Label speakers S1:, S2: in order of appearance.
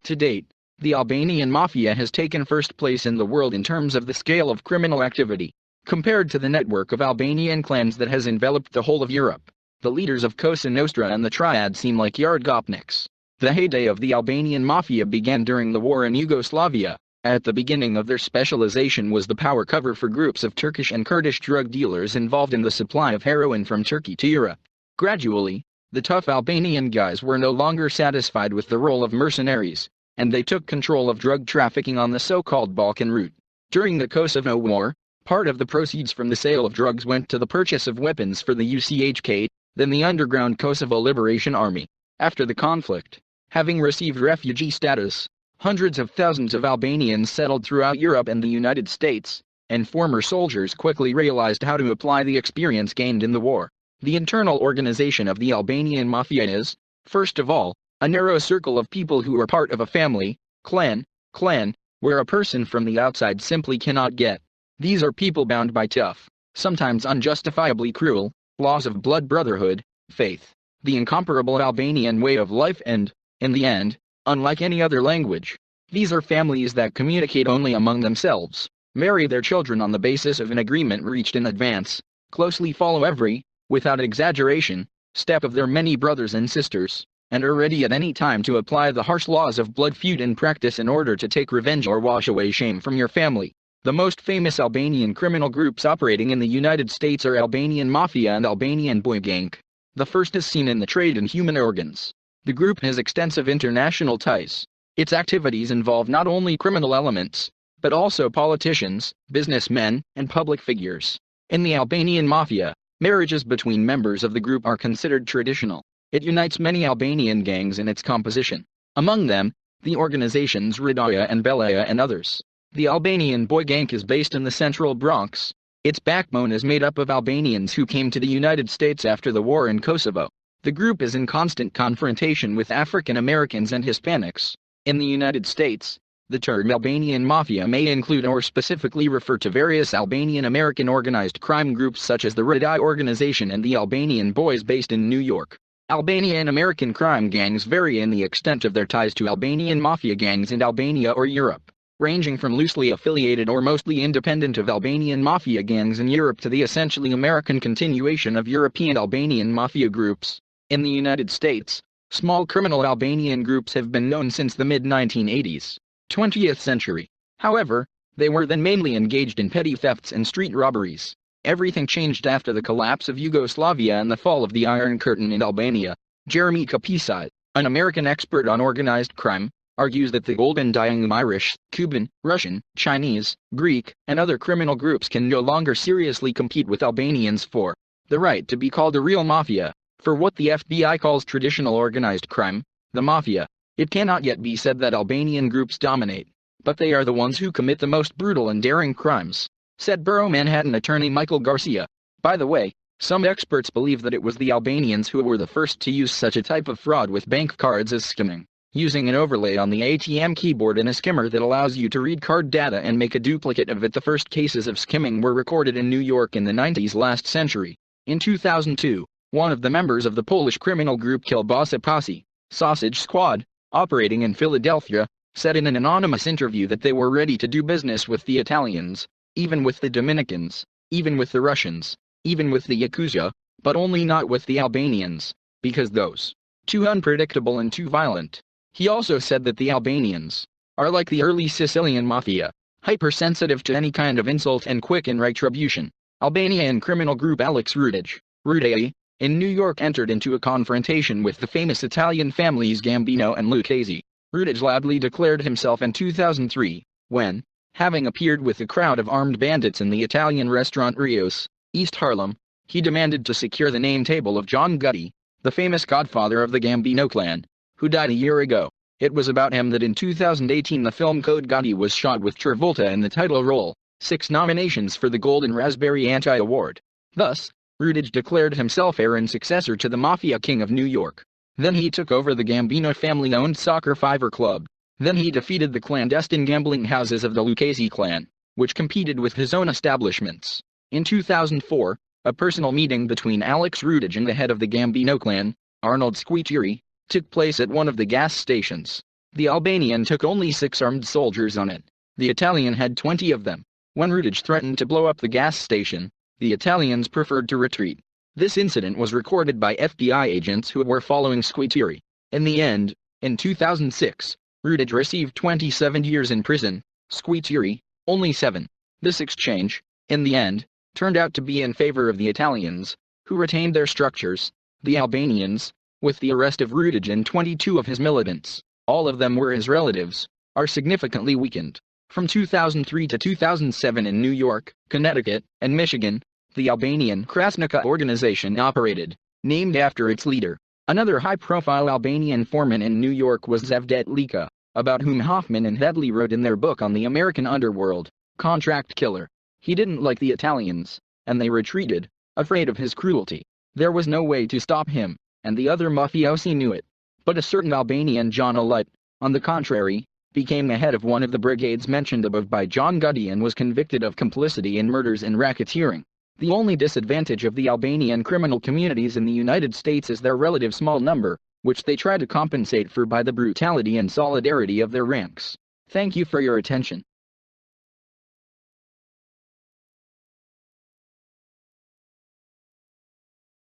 S1: To date, the Albanian Mafia has taken first place in the world in terms of the scale of criminal activity. Compared to the network of Albanian clans that has enveloped the whole of Europe, the leaders of Cosa Nostra and the Triad seem like yard gopniks. The heyday of the Albanian Mafia began during the war in Yugoslavia. At the beginning of their specialization was the power cover for groups of Turkish and Kurdish drug dealers involved in the supply of heroin from Turkey to Europe. Gradually, the tough Albanian guys were no longer satisfied with the role of mercenaries, and they took control of drug trafficking on the so-called Balkan route. During the Kosovo War, part of the proceeds from the sale of drugs went to the purchase of weapons for the UCHK, then the underground Kosovo Liberation Army. After the conflict, having received refugee status, hundreds of thousands of Albanians settled throughout Europe and the United States, and former soldiers quickly realized how to apply the experience gained in the war. The internal organization of the Albanian Mafia is, first of all, a narrow circle of people who are part of a family, clan, where a person from the outside simply cannot get. These are people bound by tough, sometimes unjustifiably cruel, laws of blood brotherhood, faith, the incomparable Albanian way of life and, in the end, unlike any other language, these are families that communicate only among themselves, marry their children on the basis of an agreement reached in advance, closely follow every, without exaggeration, step of their many brothers and sisters, and are ready at any time to apply the harsh laws of blood feud in practice in order to take revenge or wash away shame from your family. The most famous Albanian criminal groups operating in the United States are Albanian Mafia and Albanian Boy Gang. The first is seen in the trade in human organs. The group has extensive international ties. Its activities involve not only criminal elements, but also politicians, businessmen, and public figures. In the Albanian Mafia, marriages between members of the group are considered traditional. It unites many Albanian gangs in its composition. Among them, the organizations Radaya and Belaya and others. The Albanian Boy Gang is based in the central Bronx. Its backbone is made up of Albanians who came to the United States after the war in Kosovo. The group is in constant confrontation with African Americans and Hispanics. In the United States, the term Albanian Mafia may include or specifically refer to various Albanian American organized crime groups such as the Radaya organization and the Albanian Boys based in New York. Albanian American crime gangs vary in the extent of their ties to Albanian Mafia gangs in Albania or Europe, ranging from loosely affiliated or mostly independent of Albanian Mafia gangs in Europe to the essentially American continuation of European Albanian Mafia groups. In the United States, small criminal Albanian groups have been known since the mid-1980s, 20th century. However, they were then mainly engaged in petty thefts and street robberies. Everything changed after the collapse of Yugoslavia and the fall of the Iron Curtain in Albania. Jeremy Kapisai, an American expert on organized crime, argues that the golden dying of Irish, Cuban, Russian, Chinese, Greek, and other criminal groups can no longer seriously compete with Albanians for the right to be called a real mafia. For what the FBI calls traditional organized crime, the mafia, it cannot yet be said that Albanian groups dominate, but they are the ones who commit the most brutal and daring crimes, said Borough Manhattan attorney Michael Garcia. By the way, some experts believe that it was the Albanians who were the first to use such a type of fraud with bank cards as skimming, using an overlay on the ATM keyboard and a skimmer that allows you to read card data and make a duplicate of it. The first cases of skimming were recorded in New York in the 90s last century. In 2002, one of the members of the Polish criminal group Kielbasa Posse, Sausage Squad, operating in Philadelphia, said in an anonymous interview that they were ready to do business with the Italians, even with the Dominicans, even with the Russians, even with the Yakuza, but only not with the Albanians, because those too unpredictable and too violent. He also said that the Albanians are like the early Sicilian mafia, hypersensitive to any kind of insult and quick in retribution. Albanian criminal group Alex Rudeyi, in New York entered into a confrontation with the famous Italian families Gambino and Lucchese. Rudeyi loudly declared himself in 2003, when, having appeared with a crowd of armed bandits in the Italian restaurant Rios, East Harlem, he demanded to secure the name table of John Gotti, the famous godfather of the Gambino clan, who died a year ago. It was about him that in 2018 the film Code Gotti was shot with Travolta in the title role, 6 nominations for the Golden Raspberry Anti-Award. Thus, Rudeyi declared himself heir and successor to the Mafia King of New York. Then he took over the Gambino family-owned soccer fiver club. Then he defeated the clandestine gambling houses of the Lucchese clan, which competed with his own establishments. In 2004, a personal meeting between Alex Rudeyi and the head of the Gambino clan, Arnold Squitieri, took place at one of the gas stations. The Albanian took only 6 armed soldiers on it. The Italian had 20 of them. When Rudic threatened to blow up the gas station, the Italians preferred to retreat. This incident was recorded by FBI agents who were following Squitieri. In the end, in 2006, Rudic received 27 years in prison, Squitieri, only 7. This exchange, in the end, turned out to be in favor of the Italians, who retained their structures. The Albanians, with the arrest of Rudic and 22 of his militants, all of them were his relatives, are significantly weakened. From 2003 to 2007 in New York, Connecticut, and Michigan, the Albanian Krasnica organization operated, named after its leader. Another high-profile Albanian foreman in New York was Zevdet Lika, about whom Hoffman and Headley wrote in their book on the American underworld, Contract Killer. He didn't like the Italians, and they retreated, afraid of his cruelty. There was no way to stop him, and the other mafiosi knew it. But a certain Albanian John Alut, on the contrary, became the head of one of the brigades mentioned above by John Goody and was convicted of complicity in murders and racketeering. The only disadvantage of the Albanian criminal communities in the United States is their relative small number, which they try to compensate for by the brutality and solidarity of their ranks. Thank you for your attention.